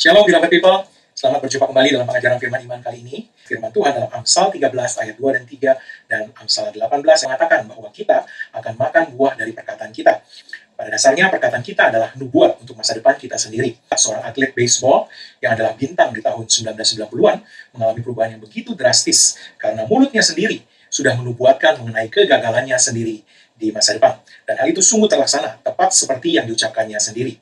Shalom beloved people, selamat berjumpa kembali dalam pengajaran firman iman kali ini. Firman Tuhan dalam Amsal 13 ayat 2 dan 3 dan Amsal 18 mengatakan bahwa kita akan makan buah dari perkataan kita. Pada dasarnya perkataan kita adalah nubuat untuk masa depan kita sendiri. Seorang atlet baseball yang adalah bintang di tahun 1990-an mengalami perubahan yang begitu drastis karena mulutnya sendiri sudah menubuatkan mengenai kegagalannya sendiri di masa depan. Dan hal itu sungguh terlaksana, tepat seperti yang diucapkannya sendiri.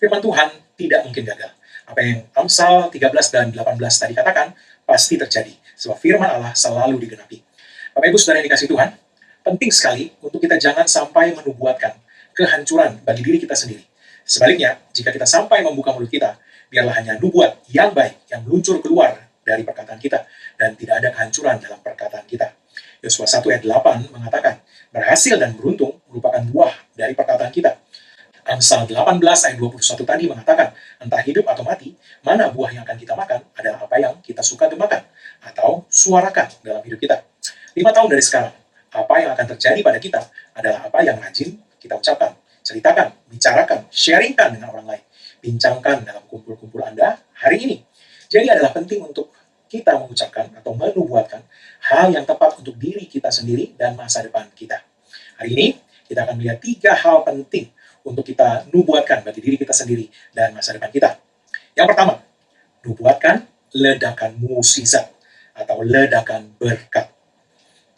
Firman Tuhan tidak mungkin gagal. Apa yang Amsal 13 dan 18 tadi katakan, pasti terjadi. Sebab firman Allah selalu digenapi. Bapak Ibu Saudara yang dikasihi Tuhan, penting sekali untuk kita jangan sampai menubuatkan kehancuran bagi diri kita sendiri. Sebaliknya, jika kita sampai membuka mulut kita, biarlah hanya nubuat yang baik yang meluncur keluar dari perkataan kita, dan tidak ada kehancuran dalam perkataan kita. Yosua 1 ayat 8 mengatakan, berhasil dan beruntung merupakan buah dari perkataan kita. Amsal 18 ayat 21 tadi mengatakan, entah hidup atau mati, mana buah yang akan kita makan adalah apa yang kita suka gemakan atau suarakan dalam hidup kita. 5 tahun dari sekarang, apa yang akan terjadi pada kita adalah apa yang rajin kita ucapkan, ceritakan, bicarakan, sharingkan dengan orang lain, bincangkan dalam kumpul-kumpul Anda hari ini. Jadi adalah penting untuk kita mengucapkan atau menubuatkan hal yang tepat untuk diri kita sendiri dan masa depan kita. Hari ini, kita akan melihat 3 hal penting untuk kita nubuatkan bagi diri kita sendiri dan masa depan kita. Yang pertama, nubuatkan ledakan mukjizat atau ledakan berkat.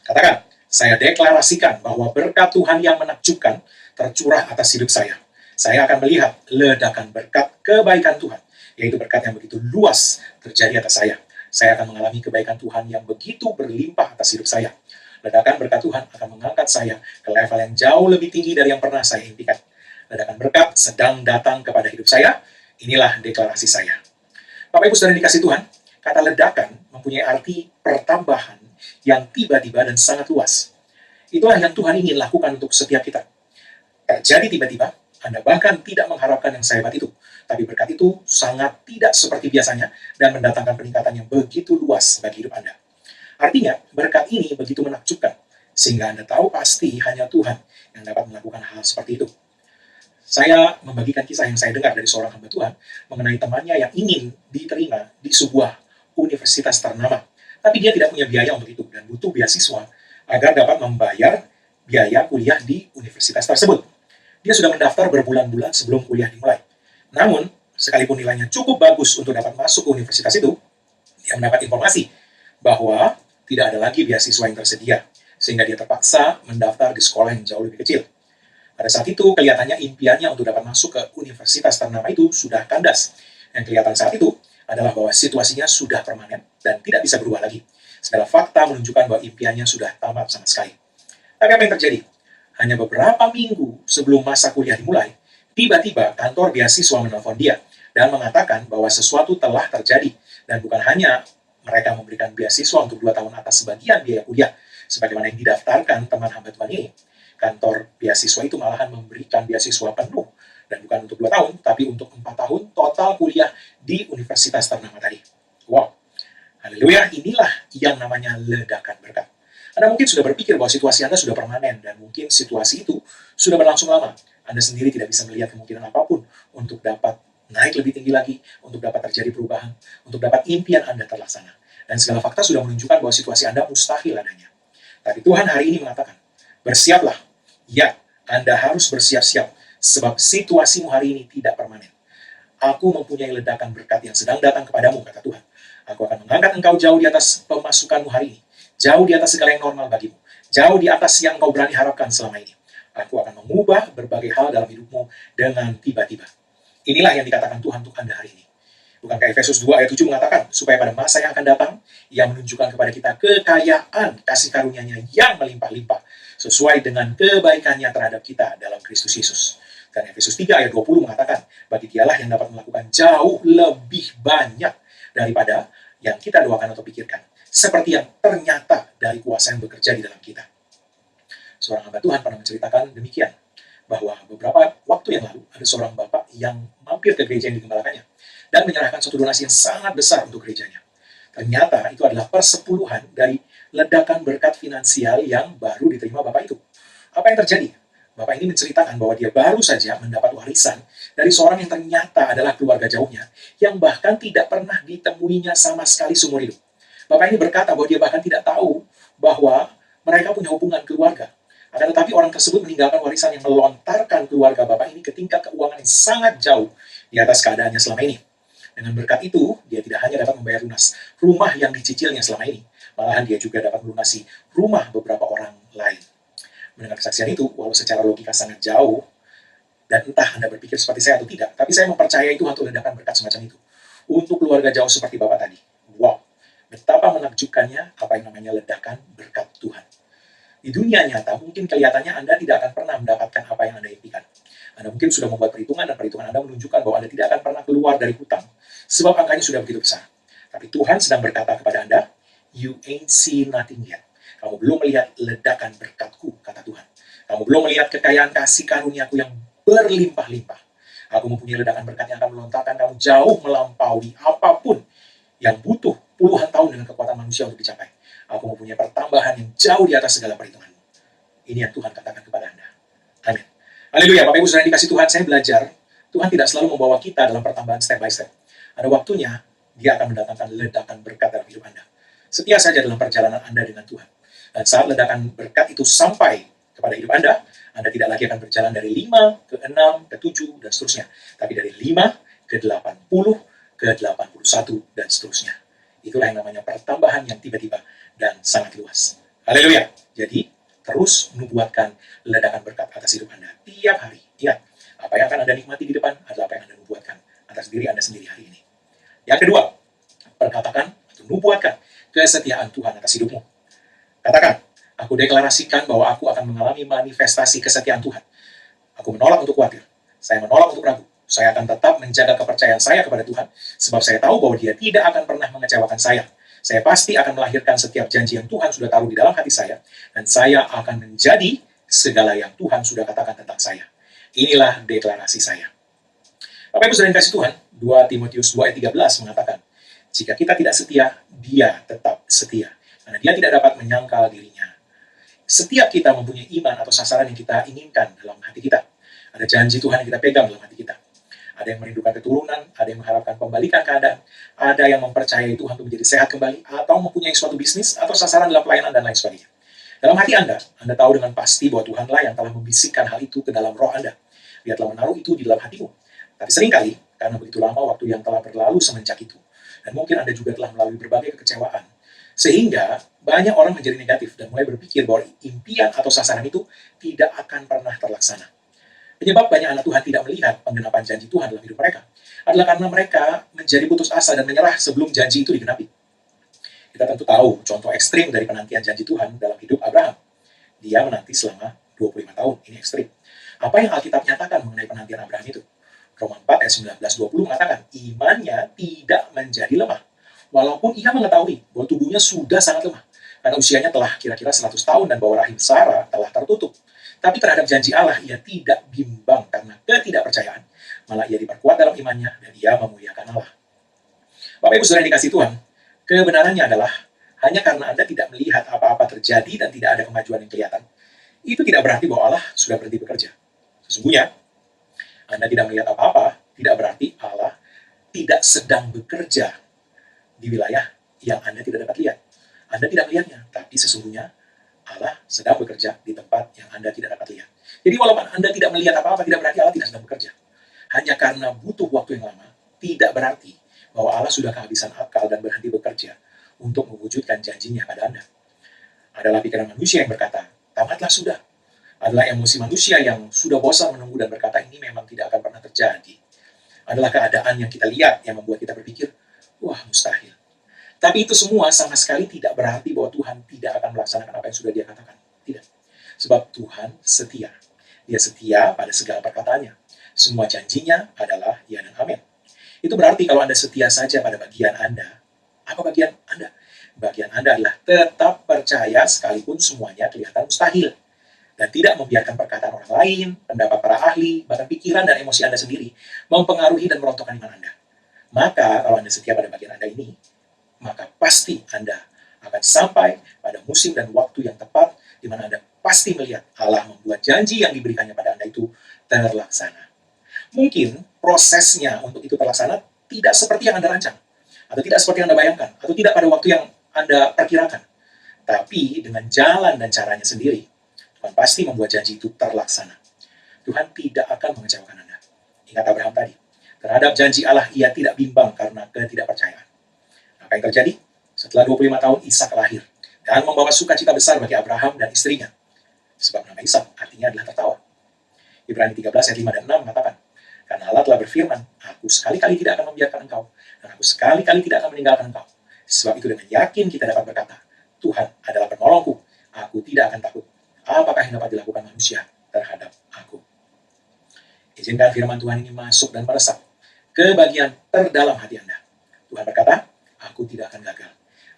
Katakan, saya deklarasikan bahwa berkat Tuhan yang menakjubkan tercurah atas hidup saya. Saya akan melihat ledakan berkat kebaikan Tuhan, yaitu berkat yang begitu luas terjadi atas saya. Saya akan mengalami kebaikan Tuhan yang begitu berlimpah atas hidup saya. Ledakan berkat Tuhan akan mengangkat saya ke level yang jauh lebih tinggi dari yang pernah saya impikan. Ledakan berkat sedang datang kepada hidup saya. Inilah deklarasi saya. Bapak Ibu Saudara dikasih Tuhan, kata ledakan mempunyai arti pertambahan yang tiba-tiba dan sangat luas. Itulah yang Tuhan ingin lakukan untuk setiap kita. Terjadi tiba-tiba, Anda bahkan tidak mengharapkan yang sehebat itu. Tapi berkat itu sangat tidak seperti biasanya dan mendatangkan peningkatan yang begitu luas bagi hidup Anda. Artinya, berkat ini begitu menakjubkan, sehingga Anda tahu pasti hanya Tuhan yang dapat melakukan hal seperti itu. Saya membagikan kisah yang saya dengar dari seorang hamba Tuhan mengenai temannya yang ingin diterima di sebuah universitas ternama. Tapi dia tidak punya biaya untuk itu dan butuh beasiswa agar dapat membayar biaya kuliah di universitas tersebut. Dia sudah mendaftar berbulan-bulan sebelum kuliah dimulai. Namun, sekalipun nilainya cukup bagus untuk dapat masuk ke universitas itu, dia mendapat informasi bahwa tidak ada lagi beasiswa yang tersedia, sehingga dia terpaksa mendaftar di sekolah yang jauh lebih kecil. Pada saat itu, kelihatannya impiannya untuk dapat masuk ke universitas ternama itu sudah kandas. Yang kelihatan saat itu adalah bahwa situasinya sudah permanen dan tidak bisa berubah lagi. Segala fakta menunjukkan bahwa impiannya sudah tamat sama sekali. Tapi apa yang terjadi? Hanya beberapa minggu sebelum masa kuliah dimulai, tiba-tiba kantor beasiswa menelpon dia dan mengatakan bahwa sesuatu telah terjadi. Dan bukan hanya mereka memberikan beasiswa untuk 2 tahun atas sebagian biaya kuliah, sebagaimana yang didaftarkan teman hamba Tuhan ini. Kantor beasiswa itu malahan memberikan beasiswa penuh, dan bukan untuk 2 tahun, tapi untuk 4 tahun total kuliah di universitas ternama tadi. Wow, haleluya, inilah yang namanya ledakan berkat. Anda mungkin sudah berpikir bahwa situasi Anda sudah permanen, dan mungkin situasi itu sudah berlangsung lama. Anda sendiri tidak bisa melihat kemungkinan apapun untuk dapat naik lebih tinggi lagi, untuk dapat terjadi perubahan, untuk dapat impian Anda terlaksana. Dan segala fakta sudah menunjukkan bahwa situasi Anda mustahil adanya. Tapi Tuhan hari ini mengatakan, bersiaplah. Ya, Anda harus bersiap-siap, sebab situasimu hari ini tidak permanen. Aku mempunyai ledakan berkat yang sedang datang kepadamu, kata Tuhan. Aku akan mengangkat engkau jauh di atas pemasukanmu hari ini, jauh di atas segala yang normal bagimu, jauh di atas yang engkau berani harapkan selama ini. Aku akan mengubah berbagai hal dalam hidupmu dengan tiba-tiba. Inilah yang dikatakan Tuhan untuk Anda hari ini. Bukankah Efesus 2 ayat 7 mengatakan, supaya pada masa yang akan datang, Ia menunjukkan kepada kita kekayaan kasih karunia-Nya yang melimpah-limpah, sesuai dengan kebaikannya terhadap kita dalam Kristus Yesus. Dan Efesus 3 ayat 20 mengatakan, bagi Dialah yang dapat melakukan jauh lebih banyak daripada yang kita doakan atau pikirkan, seperti yang ternyata dari kuasa yang bekerja di dalam kita. Seorang hamba Tuhan pernah menceritakan demikian, bahwa beberapa waktu yang lalu ada seorang bapak yang mampir ke gereja yang digembalakannya dan menyerahkan suatu donasi yang sangat besar untuk gerejanya. Ternyata itu adalah persepuluhan dari ledakan berkat finansial yang baru diterima bapak itu. Apa yang terjadi? Bapak ini menceritakan bahwa dia baru saja mendapat warisan dari seorang yang ternyata adalah keluarga jauhnya, yang bahkan tidak pernah ditemuinya sama sekali seumur hidup. Bapak ini berkata bahwa dia bahkan tidak tahu bahwa mereka punya hubungan keluarga. Akan tetapi orang tersebut meninggalkan warisan yang melontarkan keluarga Bapak ini ke tingkat keuangan yang sangat jauh di atas keadaannya selama ini. Dengan berkat itu, dia tidak hanya dapat membayar lunas rumah yang dicicilnya selama ini, malahan dia juga dapat melunasi rumah beberapa orang lain. Mendengar kesaksian itu, walau secara logika sangat jauh, dan entah Anda berpikir seperti saya atau tidak, tapi saya mempercayai Tuhan untuk ledakan berkat semacam itu. Untuk keluarga jauh seperti Bapak tadi. Wow, betapa menakjubkannya apa yang namanya ledakan berkat Tuhan. Di dunia nyata, mungkin kelihatannya Anda tidak akan pernah mendapatkan apa yang Anda impikan. Anda mungkin sudah membuat perhitungan, dan perhitungan Anda menunjukkan bahwa Anda tidak akan pernah keluar dari hutang, sebab angkanya sudah begitu besar. Tapi Tuhan sedang berkata kepada Anda, you ain't seen nothing yet. Kamu belum melihat ledakan berkatku, kata Tuhan. Kamu belum melihat kekayaan kasih karuniaku yang berlimpah-limpah. Aku mempunyai ledakan berkat yang akan melontarkan kamu jauh melampaui apapun yang butuh puluhan tahun dengan kekuatan manusia untuk dicapai. Aku mempunyai pertambahan yang jauh di atas segala perhitunganmu. Ini yang Tuhan katakan kepada Anda. Amin. Haleluya, Bapak Ibu Saudara dikasih Tuhan, saya belajar, Tuhan tidak selalu membawa kita dalam pertambahan step by step. Ada waktunya, dia akan mendatangkan ledakan berkat dalam hidup Anda. Setia saja dalam perjalanan Anda dengan Tuhan. Dan saat ledakan berkat itu sampai kepada hidup Anda tidak lagi akan berjalan dari 5 ke 6 ke 7 dan seterusnya. Tapi dari 5 ke 80 ke 81 dan seterusnya. Itulah yang namanya pertambahan yang tiba-tiba dan sangat luas. Haleluya. Jadi, terus menubuatkan ledakan berkat atas hidup Anda tiap hari. Ingat, apa yang akan Anda nikmati di depan adalah apa yang Anda nubuatkan atas diri Anda sendiri hari ini. Yang kedua, perkatakan atau nubuatkan kesetiaan Tuhan atas hidupmu. Katakan, aku deklarasikan bahwa aku akan mengalami manifestasi kesetiaan Tuhan. Aku menolak untuk khawatir. Saya menolak untuk ragu. Saya akan tetap menjaga kepercayaan saya kepada Tuhan, sebab saya tahu bahwa dia tidak akan pernah mengecewakan saya. Saya pasti akan melahirkan setiap janji yang Tuhan sudah taruh di dalam hati saya, dan saya akan menjadi segala yang Tuhan sudah katakan tentang saya. Inilah deklarasi saya. Bapak Ibu Saudara yang kasih Tuhan, 2 Timotius 2 ayat 13 mengatakan, jika kita tidak setia, dia tetap setia. Karena dia tidak dapat menyangkal dirinya. Setiap kita mempunyai iman atau sasaran yang kita inginkan dalam hati kita. Ada janji Tuhan yang kita pegang dalam hati kita. Ada yang merindukan keturunan, ada yang mengharapkan pembalikan keadaan, ada yang mempercayai Tuhan untuk menjadi sehat kembali, atau mempunyai suatu bisnis, atau sasaran dalam pelayanan, dan lain sebagainya. Dalam hati Anda tahu dengan pasti bahwa Tuhanlah yang telah membisikkan hal itu ke dalam roh Anda. Dia telah menaruh itu di dalam hatimu. Tapi seringkali, karena begitu lama waktu yang telah berlalu semenjak itu, dan mungkin Anda juga telah melalui berbagai kekecewaan, sehingga banyak orang menjadi negatif dan mulai berpikir bahwa impian atau sasaran itu tidak akan pernah terlaksana. Penyebab banyak anak Tuhan tidak melihat penggenapan janji Tuhan dalam hidup mereka adalah karena mereka menjadi putus asa dan menyerah sebelum janji itu digenapi. Kita tentu tahu contoh ekstrim dari penantian janji Tuhan dalam hidup Abraham. Dia menanti selama 25 tahun. Ini ekstrim. Apa yang Alkitab nyatakan mengenai penantian Abraham itu? Roma 4 ayat 19-20 mengatakan, imannya tidak menjadi lemah. Walaupun ia mengetahui bahwa tubuhnya sudah sangat lemah. Karena usianya telah kira-kira 100 tahun dan bahwa rahim Sarah telah tertutup. Tapi terhadap janji Allah, ia tidak bimbang karena ketidakpercayaan. Malah ia diperkuat dalam imannya dan ia memuliakan Allah. Bapak Ibu Saudara yang dikasih Tuhan, kebenarannya adalah hanya karena Anda tidak melihat apa-apa terjadi dan tidak ada kemajuan yang kelihatan, itu tidak berarti bahwa Allah sudah berhenti bekerja. Sesungguhnya, Anda tidak melihat apa-apa, tidak berarti Allah tidak sedang bekerja di wilayah yang Anda tidak dapat lihat. Anda tidak melihatnya, tapi sesungguhnya Allah sedang bekerja di tempat yang Anda tidak dapat lihat. Jadi walaupun Anda tidak melihat apa-apa, tidak berarti Allah tidak sedang bekerja. Hanya karena butuh waktu yang lama, tidak berarti bahwa Allah sudah kehabisan akal dan berhenti bekerja untuk mewujudkan janjinya pada Anda. Adalah pikiran manusia yang berkata, tamatlah sudah. Adalah emosi manusia yang sudah bosan menunggu dan berkata, ini memang tidak akan pernah terjadi. Adalah keadaan yang kita lihat yang membuat kita berpikir, wah mustahil. Tapi itu semua sama sekali tidak berarti bahwa Tuhan tidak akan melaksanakan apa yang sudah dia katakan. Tidak. Sebab Tuhan setia. Dia setia pada segala perkataannya. Semua janjinya adalah ya dan amin. Itu berarti kalau Anda setia saja pada bagian Anda. Apa bagian Anda? Bagian Anda adalah tetap percaya sekalipun semuanya kelihatan mustahil. Dan tidak membiarkan perkataan orang lain, pendapat para ahli, bahkan pikiran dan emosi Anda sendiri mempengaruhi dan merontokkan iman Anda. Maka kalau Anda setia pada bagian Anda ini, maka pasti Anda akan sampai pada musim dan waktu yang tepat di mana Anda pasti melihat Allah membuat janji yang diberikannya pada Anda itu terlaksana. Mungkin prosesnya untuk itu terlaksana tidak seperti yang Anda rancang, atau tidak seperti yang Anda bayangkan, atau tidak pada waktu yang Anda perkirakan. Tapi dengan jalan dan caranya sendiri, Tuhan pasti membuat janji itu terlaksana. Tuhan tidak akan mengecewakan Anda. Ingat Abraham tadi, terhadap janji Allah ia tidak bimbang karena ketidakpercayaan. Apa yang terjadi? Setelah 25 tahun Ishak lahir dan membawa sukacita besar bagi Abraham dan istrinya. Sebab nama Ishak artinya adalah tertawa. Ibrani 13 ayat 5 dan 6 mengatakan, karena Allah telah berfirman, aku sekali-kali tidak akan membiarkan engkau, dan aku sekali-kali tidak akan meninggalkan engkau. Sebab itu dengan yakin kita dapat berkata, Tuhan adalah penolongku, aku tidak akan takut. Apakah yang dapat dilakukan manusia terhadap aku? Izinkan firman Tuhan ini masuk dan meresap ke bagian terdalam hati Anda. Tuhan berkata, aku tidak akan gagal.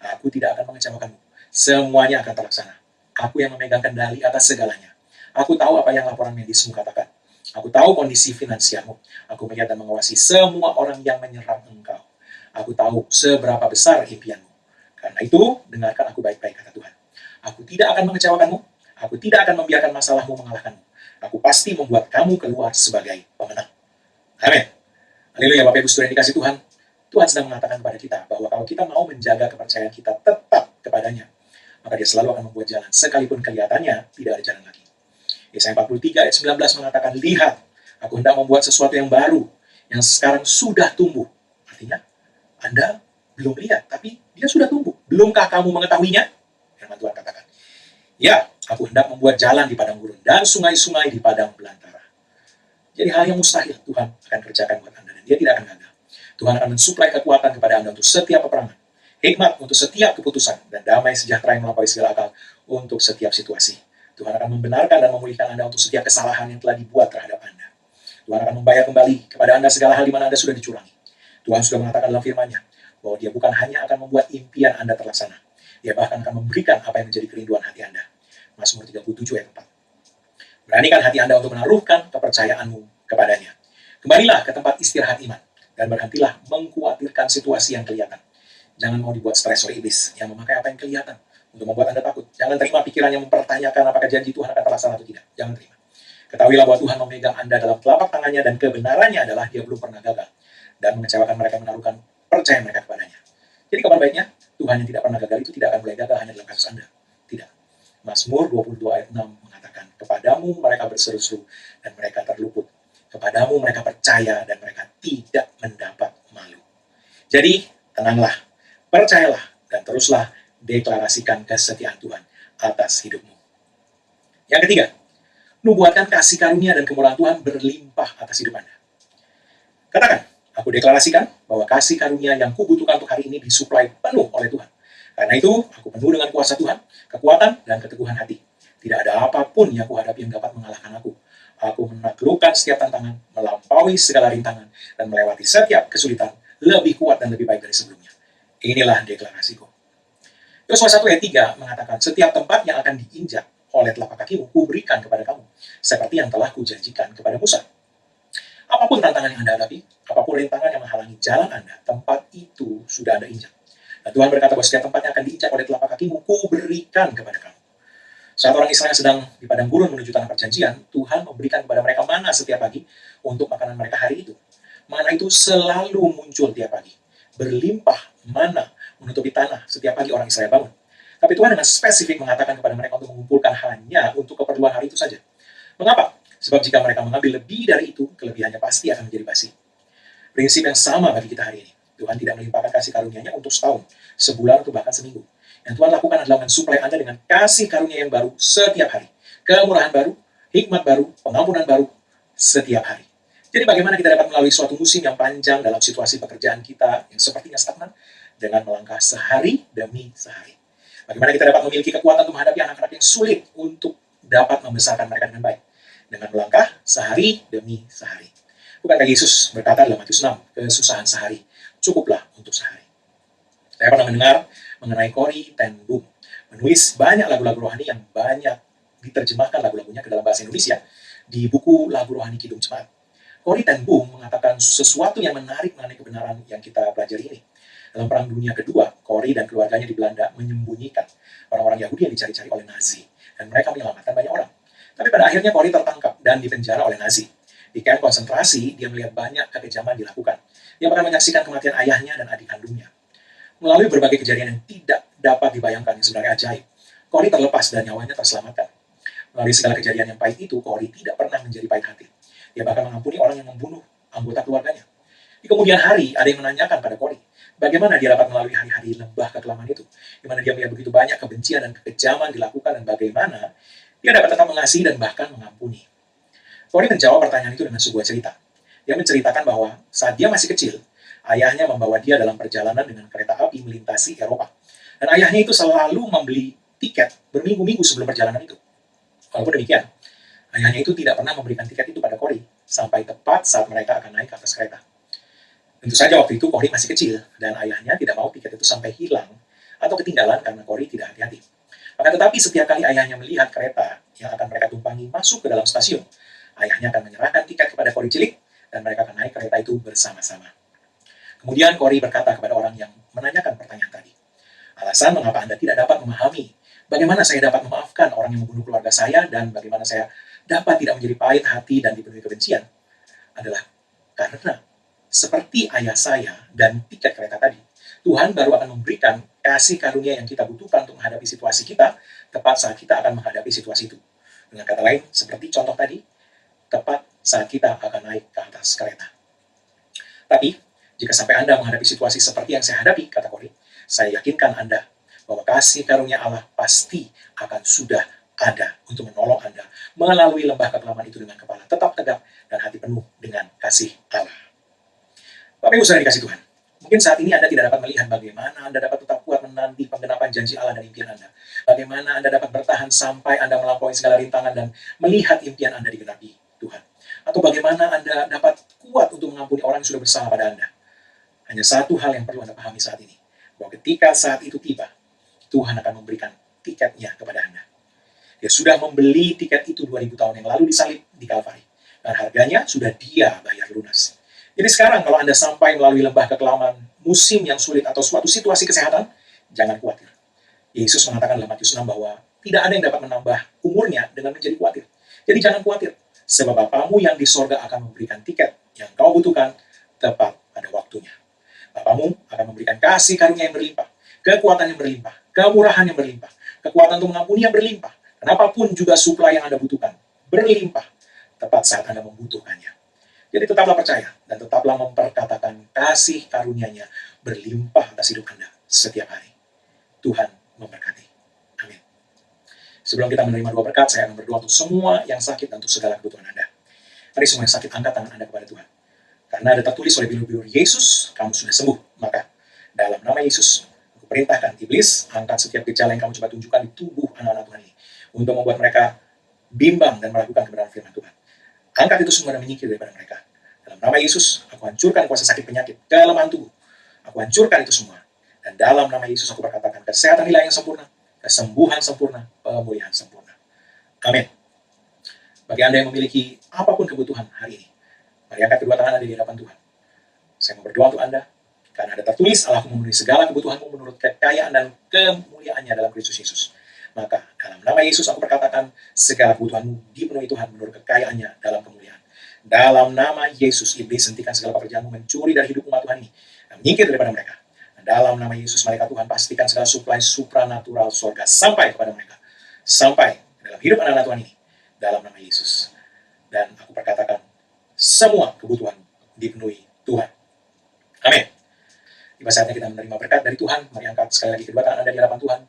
Aku tidak akan mengecewakanmu. Semuanya akan terlaksana. Aku yang memegang kendali atas segalanya. Aku tahu apa yang laporan medismu katakan. Aku tahu kondisi finansialmu. Aku melihat dan mengawasi semua orang yang menyerang engkau. Aku tahu seberapa besar impianmu. Karena itu, dengarkan aku baik-baik, kata Tuhan. Aku tidak akan mengecewakanmu. Aku tidak akan membiarkan masalahmu mengalahkanmu. Aku pasti membuat kamu keluar sebagai pemenang. Amin. Haleluya, Bapak Ibu Saudara yang dikasih Tuhan. Tuhan sedang mengatakan kepada kita bahwa kalau kita mau menjaga kepercayaan kita tetap kepadanya, maka dia selalu akan membuat jalan, sekalipun kelihatannya tidak ada jalan lagi. Yesaya 43 ayat 19 mengatakan, lihat, aku hendak membuat sesuatu yang baru, yang sekarang sudah tumbuh. Artinya, Anda belum lihat, tapi dia sudah tumbuh. Belumkah kamu mengetahuinya? Firman Tuhan katakan, ya, aku hendak membuat jalan di padang gurun, dan sungai-sungai di padang belantara. Jadi hal yang mustahil Tuhan akan kerjakan buat Anda, dan dia tidak akan gagal. Tuhan akan mensuplai kekuatan kepada Anda untuk setiap peperangan, hikmat untuk setiap keputusan, dan damai sejahtera yang melampaui segala akal untuk setiap situasi. Tuhan akan membenarkan dan memulihkan Anda untuk setiap kesalahan yang telah dibuat terhadap Anda. Tuhan akan membayar kembali kepada Anda segala hal di mana Anda sudah dicurangi. Tuhan sudah mengatakan dalam firman-Nya bahwa dia bukan hanya akan membuat impian Anda terlaksana, dia bahkan akan memberikan apa yang menjadi kerinduan hati Anda. Mazmur 37 ayat 4. Beranikan hati Anda untuk menaruhkan kepercayaanmu kepadanya. Kembalilah ke tempat istirahat iman, dan berhentilah mengkhawatirkan situasi yang kelihatan. Jangan mau dibuat stres oleh iblis yang memakai apa yang kelihatan untuk membuat Anda takut. Jangan terima pikiran yang mempertanyakan apakah janji Tuhan akan terlaksana atau tidak. Jangan terima. Ketahuilah bahwa Tuhan memegang Anda dalam telapak tangannya, dan kebenarannya adalah dia belum pernah gagal dan mengecewakan mereka menaruhkan percaya mereka kepadanya. Jadi kabar baiknya, Tuhan yang tidak pernah gagal itu tidak akan mulai gagal hanya dalam kasus Anda. Tidak. Mazmur 22 ayat 6 mengatakan, kepadamu mereka berseru-seru dan mereka terluput. Kepadamu mereka percaya dan mereka tidak mendapat malu. Jadi, tenanglah, percayalah, dan teruslah deklarasikan kesetiaan Tuhan atas hidupmu. Yang ketiga, nubuatkan kasih karunia dan kemurahan Tuhan berlimpah atas hidup Anda. Katakan, aku deklarasikan bahwa kasih karunia yang kubutuhkan untuk hari ini disuplai penuh oleh Tuhan. Karena itu, aku penuh dengan kuasa Tuhan, kekuatan, dan keteguhan hati. Tidak ada apapun yang kuhadapi yang dapat mengalahkan aku. Aku menaklukkan setiap tantangan, melampaui segala rintangan, dan melewati setiap kesulitan lebih kuat dan lebih baik dari sebelumnya. Inilah deklarasiku. Yosua 1 ayat 3 mengatakan, setiap tempat yang akan diinjak oleh telapak kakimu, kuberikan kepada kamu, seperti yang telah kujanjikan kepada Musa. Apapun tantangan yang Anda hadapi, apapun rintangan yang menghalangi jalan Anda, tempat itu sudah Anda injak. Dan Tuhan berkata bahwa setiap tempat yang akan diinjak oleh telapak kakimu, kuberikan kepada kamu. Saat orang Israel sedang di padang gurun menuju tanah perjanjian, Tuhan memberikan kepada mereka mana setiap pagi untuk makanan mereka hari itu. Mana itu selalu muncul tiap pagi. Berlimpah mana menutupi tanah setiap pagi orang Israel bangun. Tapi Tuhan dengan spesifik mengatakan kepada mereka untuk mengumpulkan hanya untuk keperluan hari itu saja. Mengapa? Sebab jika mereka mengambil lebih dari itu, kelebihannya pasti akan menjadi basi. Prinsip yang sama bagi kita hari ini. Tuhan tidak melimpahkan kasih karunia-Nya untuk setahun, sebulan, atau bahkan seminggu. Yang Tuhan lakukan adalah mensuplai Anda dengan kasih karunia yang baru setiap hari. Kemurahan baru, hikmat baru, pengampunan baru setiap hari. Jadi bagaimana kita dapat melalui suatu musim yang panjang dalam situasi pekerjaan kita yang sepertinya stagnan dengan melangkah sehari demi sehari. Bagaimana kita dapat memiliki kekuatan untuk menghadapi anak-anak yang sulit untuk dapat membesarkan mereka dengan baik. Dengan melangkah sehari demi sehari. Bukankah Yesus berkata dalam Matius 6, kesusahan sehari cukuplah untuk sehari. Saya pernah mendengar mengenai Corrie ten Boom, menulis banyak lagu-lagu rohani yang banyak diterjemahkan lagu-lagunya ke dalam bahasa Indonesia di buku Lagu Rohani Kidung Jemaat. Corrie ten Boom mengatakan sesuatu yang menarik mengenai kebenaran yang kita pelajari ini. Dalam Perang Dunia Kedua, Corrie dan keluarganya di Belanda menyembunyikan orang-orang Yahudi yang dicari-cari oleh Nazi. dan mereka menyelamatkan banyak orang. Tapi pada akhirnya Corrie tertangkap dan dipenjara oleh Nazi. Di kamp konsentrasi, dia melihat banyak kekejaman dilakukan. Dia bahkan menyaksikan kematian ayahnya dan adik kandungnya. Melalui berbagai kejadian yang tidak dapat dibayangkan yang sebenarnya ajaib, Corrie terlepas dan nyawanya terselamatkan. Melalui segala kejadian yang pahit itu, Corrie tidak pernah menjadi pahit hati. Dia bahkan mengampuni orang yang membunuh anggota keluarganya. Di kemudian hari, ada yang menanyakan pada Corrie, bagaimana dia dapat melalui hari-hari lembah kekelaman itu, di mana dia melihat begitu banyak kebencian dan kekejaman dilakukan, dan bagaimana dia dapat tetap mengasihi dan bahkan mengampuni. Corrie menjawab pertanyaan itu dengan sebuah cerita. Dia menceritakan bahwa saat dia masih kecil, ayahnya membawa dia dalam perjalanan dengan kereta api melintasi Eropa. Dan ayahnya itu selalu membeli tiket berminggu-minggu sebelum perjalanan itu. Walaupun demikian, ayahnya itu tidak pernah memberikan tiket itu pada Corrie sampai tepat saat mereka akan naik ke atas kereta. Tentu saja waktu itu Corrie masih kecil, dan ayahnya tidak mau tiket itu sampai hilang atau ketinggalan karena Corrie tidak hati-hati. Maka tetapi setiap kali ayahnya melihat kereta yang akan mereka tumpangi masuk ke dalam stasiun, ayahnya akan menyerahkan tiket kepada Corrie cilik, dan mereka akan naik kereta itu bersama-sama. Kemudian Corrie berkata kepada orang yang menanyakan pertanyaan tadi, alasan mengapa Anda tidak dapat memahami bagaimana saya dapat memaafkan orang yang membunuh keluarga saya, dan bagaimana saya dapat tidak menjadi pahit hati dan dipenuhi kebencian, adalah karena seperti ayah saya dan tiket kereta tadi, Tuhan baru akan memberikan kasih karunia yang kita butuhkan untuk menghadapi situasi kita tepat saat kita akan menghadapi situasi itu. Dengan kata lain, seperti contoh tadi, tepat saat kita akan naik ke atas kereta. Tapi, jika sampai Anda menghadapi situasi seperti yang saya hadapi, kata Corrie, saya yakinkan Anda bahwa kasih karunia Allah pasti akan sudah ada untuk menolong Anda melalui lembah kekelaman itu dengan kepala tetap tegak dan hati penuh dengan kasih Allah. Bapak Ibu saudara dikasih Tuhan, mungkin saat ini Anda tidak dapat melihat bagaimana Anda dapat tetap kuat menanti penggenapan janji Allah dan impian Anda. Bagaimana Anda dapat bertahan sampai Anda melampaui segala rintangan dan melihat impian Anda digenapi Tuhan. Atau bagaimana Anda dapat kuat untuk mengampuni orang yang sudah bersalah pada Anda. Hanya satu hal yang perlu Anda pahami saat ini, bahwa ketika saat itu tiba, Tuhan akan memberikan tiketnya kepada Anda. Dia sudah membeli tiket itu 2000 tahun yang lalu disalib di Kalvari. Dan harganya sudah Dia bayar lunas. Jadi sekarang kalau Anda sampai melalui lembah kekelaman, musim yang sulit, atau suatu situasi kesehatan, jangan khawatir. Yesus mengatakan dalam Matius 6 bahwa tidak ada yang dapat menambah umurnya dengan menjadi khawatir. Jadi jangan khawatir, sebab Bapamu yang di sorga akan memberikan tiket yang kau butuhkan tepat pada waktunya. Bapamu akan memberikan kasih karunia yang berlimpah, kekuatan yang berlimpah, kemurahan yang berlimpah, kekuatan untuk mengampuni yang berlimpah, dan apapun juga suplai yang Anda butuhkan, berlimpah tepat saat Anda membutuhkannya. Jadi tetaplah percaya dan tetaplah memperkatakan kasih karunia-Nya berlimpah atas hidup Anda setiap hari. Tuhan memberkati. Amin. Sebelum kita menerima dua berkat, saya akan berdoa untuk semua yang sakit dan untuk segala kebutuhan Anda. Mari semua yang sakit, angkat tangan Anda kepada Tuhan. Karena ada tertulis oleh bilur-bilur Yesus, kamu sudah sembuh. Maka dalam nama Yesus, aku perintahkan iblis, angkat setiap gejala yang kamu coba tunjukkan di tubuh anak-anak Tuhan ini, untuk membuat mereka bimbang dan meragukan kebenaran firman Tuhan. Angkat itu semua dan menyingkir daripada mereka. Dalam nama Yesus, aku hancurkan kuasa sakit penyakit kelemahan tubuh. Aku hancurkan itu semua. Dan dalam nama Yesus aku berkatakan kesehatan nilai yang sempurna, kesembuhan sempurna, pemulihan sempurna. Amin. Bagi Anda yang memiliki apapun kebutuhan hari ini, mari angkat kedua tangan Anda di hadapan Tuhan. Saya mau berdoa untuk Anda, karena ada tertulis Allahku memenuhi segala kebutuhanmu menurut kekayaan dan kemuliaannya dalam Kristus Yesus. Maka dalam nama Yesus aku berkatakan segala kebutuhanmu dipenuhi Tuhan menurut kekayaannya dalam kemuliaan. Dalam nama Yesus, iblis hentikan segala pekerjaanmu mencuri dari hidup umat Tuhan ini dan menyingkir daripada mereka. Dan dalam nama Yesus, malaikat Tuhan pastikan segala suplai supranatural surga sampai kepada mereka, sampai dalam hidup anak-anak Tuhan ini, dalam nama Yesus. Dan aku perkatakan semua kebutuhan dipenuhi Tuhan. Amin. Tiba saatnya kita menerima berkat dari Tuhan. Mari angkat sekali lagi kedua tangan Anda di hadapan Tuhan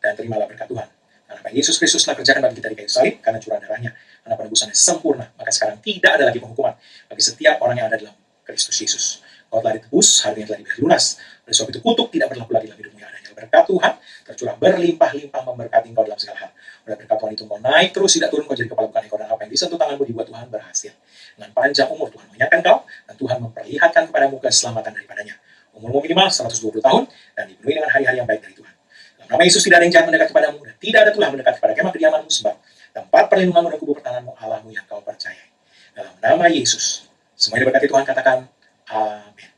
dan terimalah berkat Tuhan. Karena apa Yesus Kristus telah kerjakan bagi kita di kayu salib, karena curahan darahnya, karena penebusannya sempurna, maka sekarang tidak ada lagi penghukuman bagi setiap orang yang ada dalam Kristus Yesus. Kau telah ditebus, harganya telah dibayar lunas. Oleh sebab itu kutuk tidak berlaku lagi dalam hidupmu. Yang adanya berkat Tuhan tercurah berlimpah-limpah memberkati engkau dalam segala hal. Oleh berkat Tuhan itu kau naik terus, tidak turun, kau jadi kepala bukan ekor, dan apa yang disentuh tanganmu dibuat Tuhan berhasil. Dengan panjang umur Tuhan mengenyangkan kau, dan Tuhan memperlihatkan kepadamu keselamatan daripadanya. Umurmu minimal 120 tahun, dan dipenuhi dengan hari-hari yang baik dari Tuhan. Dalam nama Yesus tidak ada yang jahat mendekat kepadamu, dan tidak ada tulah mendekat kepada kemah kediamanmu, sebab tempat perlindunganmu dan kubur pertahananmu Allahmu yang kau percayai. Dalam nama Yesus, semuanya diberkati Tuhan, katakan amin.